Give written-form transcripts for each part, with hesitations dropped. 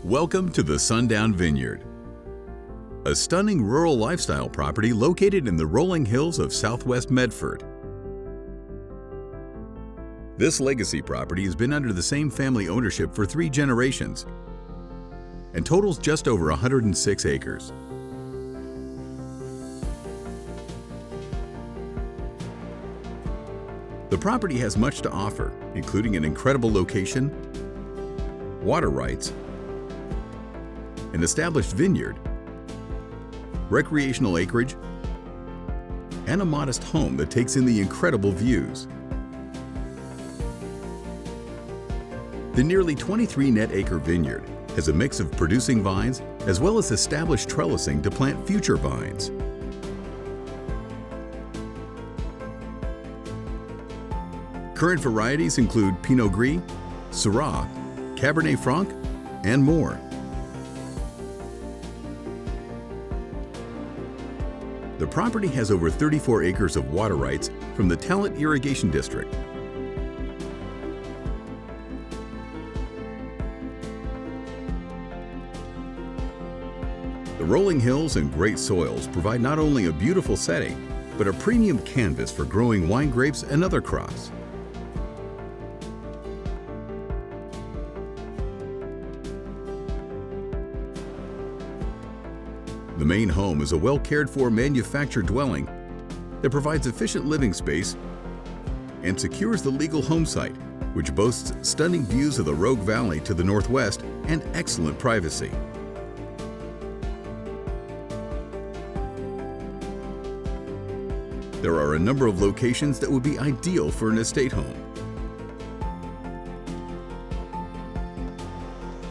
Welcome to the Sundown Vineyard, a stunning rural lifestyle property located in the rolling hills of Southwest Medford. This legacy property has been under the same family ownership for 3 generations and totals just over 106 acres. The property has much to offer, including an incredible location, water rights, an established vineyard, recreational acreage, and a modest home that takes in the incredible views. The nearly 23 net acre vineyard has a mix of producing vines as well as established trellising to plant future vines. Current varieties include Pinot Gris, Syrah, Cabernet Franc, and more. The property has over 34 acres of water rights from the Talent Irrigation District. The rolling hills and great soils provide not only a beautiful setting, but a premium canvas for growing wine grapes and other crops. The main home is a well-cared-for manufactured dwelling that provides efficient living space and secures the legal home site, which boasts stunning views of the Rogue Valley to the northwest and excellent privacy. There are a number of locations that would be ideal for an estate home.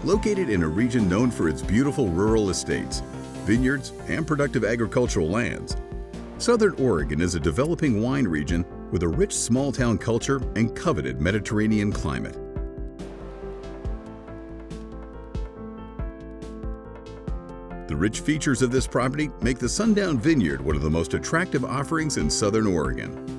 Located in a region known for its beautiful rural estates, vineyards, and productive agricultural lands, Southern Oregon is a developing wine region with a rich small-town culture and coveted Mediterranean climate. The rich features of this property make the Sundown Vineyard one of the most attractive offerings in Southern Oregon.